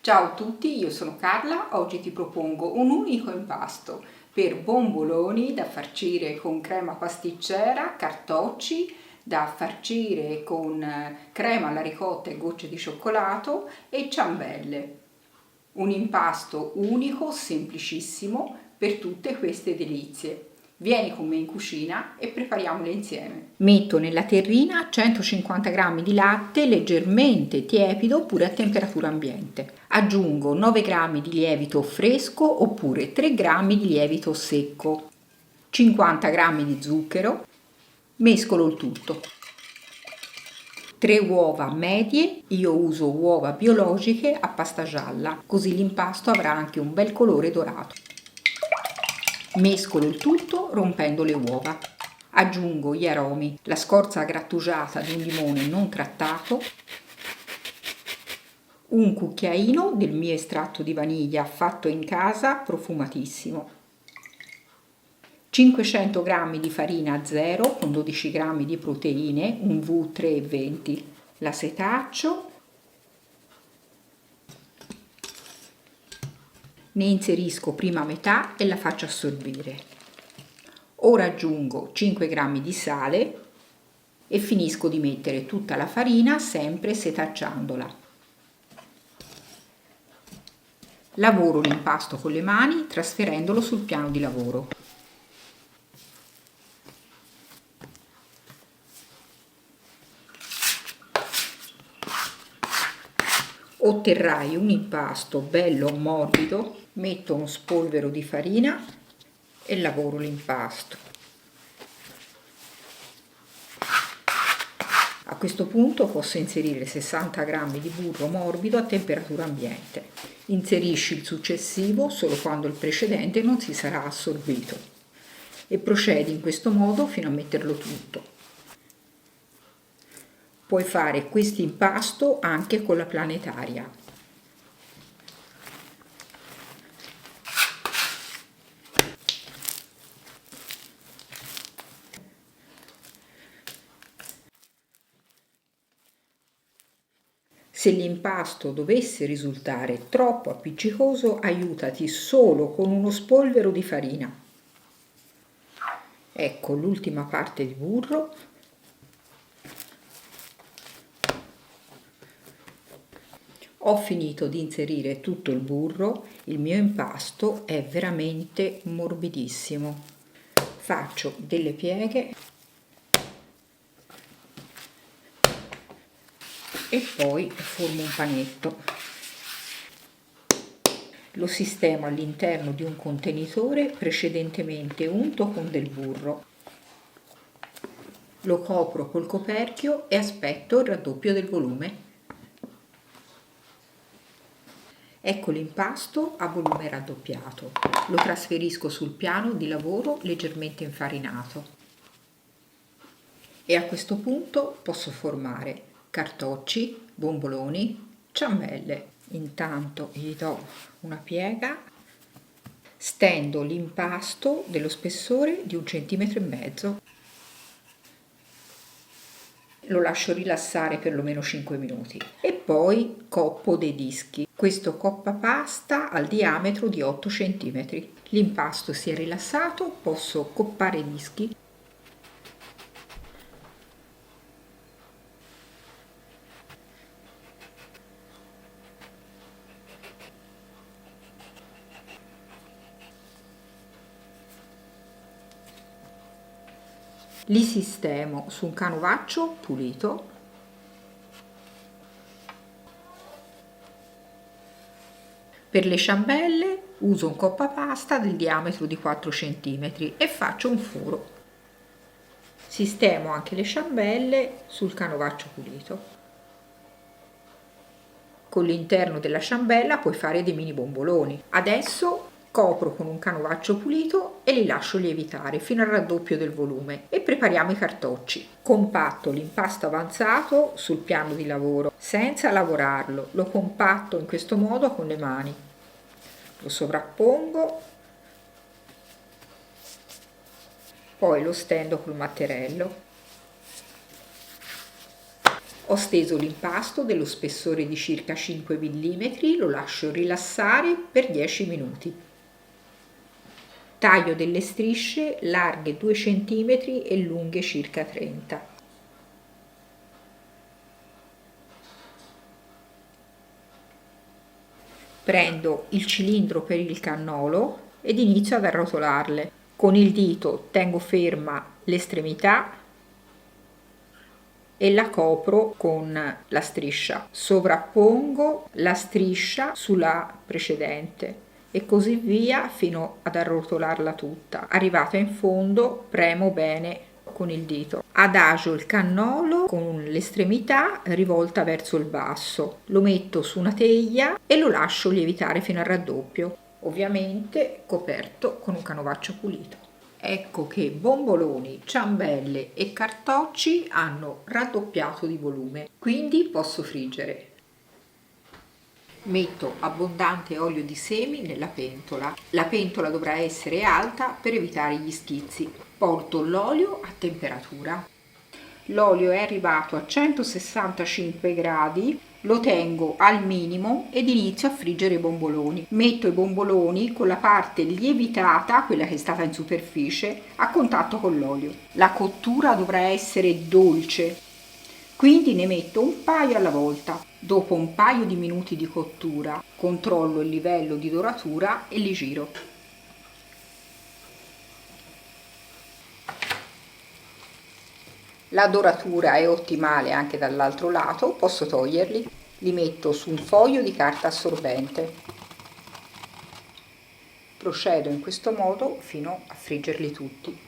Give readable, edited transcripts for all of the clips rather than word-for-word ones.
Ciao a tutti, io sono Carla, oggi ti propongo un unico impasto per bomboloni da farcire con crema pasticcera, cartocci, da farcire con crema alla ricotta e gocce di cioccolato e ciambelle. Un impasto unico, semplicissimo per tutte queste delizie. Vieni con me in cucina e prepariamole insieme. Metto nella terrina 150 g di latte leggermente tiepido oppure a temperatura ambiente. Aggiungo 9 g di lievito fresco oppure 3 g di lievito secco, 50 g di zucchero, mescolo il tutto. 3 uova medie, io uso uova biologiche a pasta gialla, così l'impasto avrà anche un bel colore dorato. Mescolo il tutto rompendo le uova. Aggiungo gli aromi, la scorza grattugiata di un limone non trattato, un cucchiaino del mio estratto di vaniglia fatto in casa, profumatissimo, 500 g di farina zero con 12 g di proteine, un V320, la setaccio, ne inserisco prima metà e la faccio assorbire. Ora aggiungo 5 g di sale e finisco di mettere tutta la farina sempre setacciandola. Lavoro l'impasto con le mani trasferendolo sul piano di lavoro. Otterrai un impasto bello morbido. Metto uno spolvero di farina e lavoro l'impasto. A questo punto posso inserire 60 g di burro morbido a temperatura ambiente. Inserisci il successivo solo quando il precedente non si sarà assorbito e procedi in questo modo fino a metterlo tutto. Puoi fare questo impasto anche con la planetaria. Se l'impasto dovesse risultare troppo appiccicoso, aiutati solo con uno spolvero di farina. Ecco l'ultima parte di burro. Ho finito di inserire tutto il burro, il mio impasto è veramente morbidissimo. Faccio delle pieghe e poi formo un panetto. Lo sistemo all'interno di un contenitore precedentemente unto con del burro. Lo copro col coperchio e aspetto il raddoppio del volume. Ecco l'impasto a volume raddoppiato. Lo trasferisco sul piano di lavoro leggermente infarinato. E a questo punto posso formare cartocci, bomboloni, ciambelle. Intanto gli do una piega, stendo l'impasto dello spessore di 1,5 cm. Lo lascio rilassare per lo meno 5 minuti e poi coppo dei dischi. Questo coppa pasta al diametro di 8 cm. L'impasto si è rilassato, posso coppare i dischi. Li sistemo su un canovaccio pulito. Per le ciambelle uso un coppapasta del diametro di 4 cm e faccio un foro. Sistemo anche le ciambelle sul canovaccio pulito. Con l'interno della ciambella puoi fare dei mini bomboloni. Adesso copro con un canovaccio pulito e li lascio lievitare fino al raddoppio del volume e prepariamo i cartocci. Compatto l'impasto avanzato sul piano di lavoro senza lavorarlo, lo compatto in questo modo con le mani, lo sovrappongo, poi lo stendo col matterello. Ho steso l'impasto dello spessore di circa 5 mm, lo lascio rilassare per 10 minuti. Taglio delle strisce larghe 2 cm e lunghe circa 30. Prendo il cilindro per il cannolo ed inizio ad arrotolarle. Con il dito tengo ferma l'estremità e la copro con la striscia. Sovrappongo la striscia sulla precedente e così via fino ad arrotolarla tutta. Arrivata in fondo, premo bene con il dito. Adagio il cannolo con l'estremità rivolta verso il basso. Lo metto su una teglia e lo lascio lievitare fino al raddoppio, ovviamente coperto con un canovaccio pulito. Ecco che bomboloni, ciambelle e cartocci hanno raddoppiato di volume, quindi posso friggere. Metto abbondante olio di semi nella pentola. La pentola dovrà essere alta per evitare gli schizzi. Porto l'olio a temperatura. L'olio è arrivato a 165 gradi, lo tengo al minimo ed inizio a friggere i bomboloni. Metto i bomboloni con la parte lievitata, quella che è stata in superficie, a contatto con l'olio. La cottura dovrà essere dolce, quindi ne metto un paio alla volta. Dopo un paio di minuti di cottura controllo il livello di doratura e li giro. La doratura è ottimale anche dall'altro lato, posso toglierli. Li metto su un foglio di carta assorbente. Procedo in questo modo fino a friggerli tutti.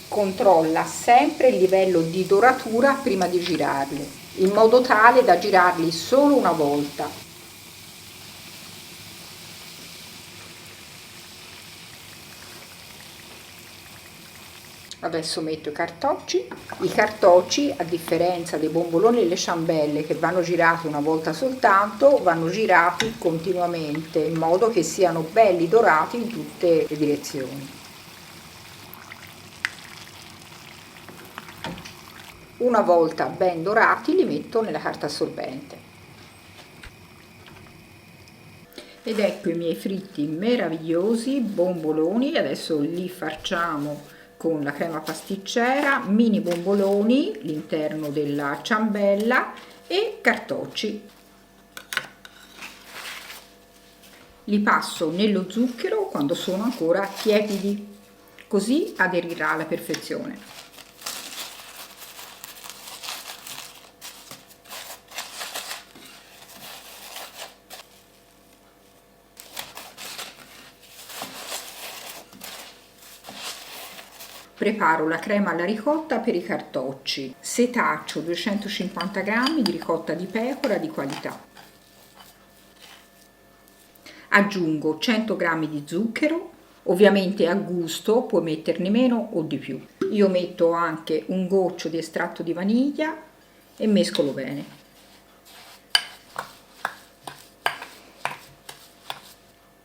Controlla sempre il livello di doratura prima di girarli, in modo tale da girarli solo una volta. Adesso metto i cartocci, a differenza dei bomboloni e le ciambelle che vanno girati una volta soltanto, vanno girati continuamente in modo che siano belli dorati in tutte le direzioni. Una volta ben dorati li metto nella carta assorbente. Ed ecco i miei fritti meravigliosi, bomboloni. Adesso li farciamo con la crema pasticcera, mini bomboloni, l'interno della ciambella e cartocci. Li passo nello zucchero quando sono ancora tiepidi, così aderirà alla perfezione. Preparo la crema alla ricotta per i cartocci. Setaccio 250 g di ricotta di pecora di qualità. Aggiungo 100 g di zucchero, ovviamente a gusto, puoi metterne meno o di più. Io metto anche un goccio di estratto di vaniglia e mescolo bene.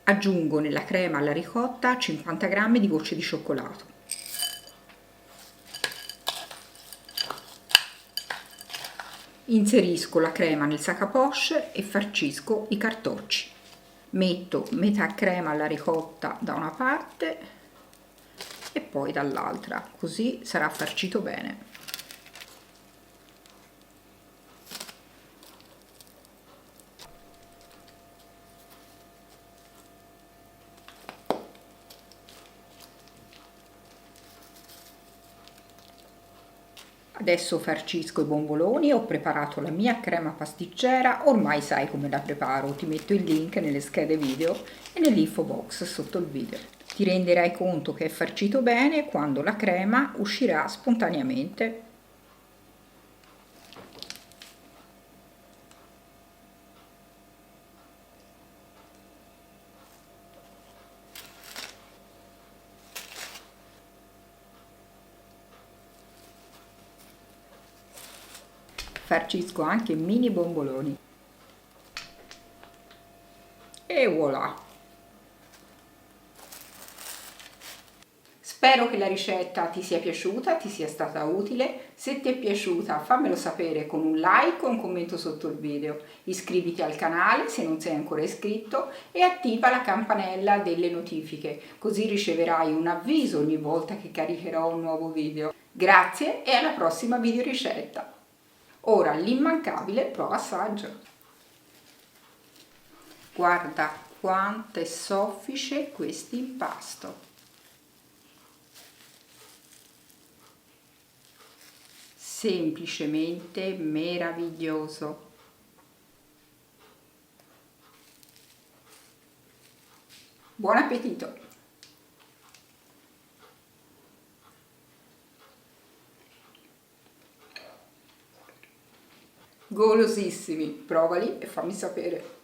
Aggiungo nella crema alla ricotta 50 g di gocce di cioccolato. Inserisco la crema nel sac à poche e farcisco i cartocci. Metto metà crema alla ricotta da una parte e poi dall'altra, così sarà farcito bene. Adesso farcisco i bomboloni, ho preparato la mia crema pasticcera, ormai sai come la preparo, ti metto il link nelle schede video e nell'info box sotto il video. Ti renderai conto che è farcito bene quando la crema uscirà spontaneamente. Farcisco anche mini bomboloni e voilà! Spero che la ricetta ti sia piaciuta, ti sia stata utile. Se ti è piaciuta fammelo sapere con un like o un commento sotto il video. Iscriviti al canale se non sei ancora iscritto e attiva la campanella delle notifiche, così riceverai un avviso ogni volta che caricherò un nuovo video. Grazie e alla prossima video ricetta. Ora l'immancabile prova assaggio. Guarda quanto è soffice questo impasto. Semplicemente meraviglioso. Buon appetito! Golosissimi, provali e fammi sapere.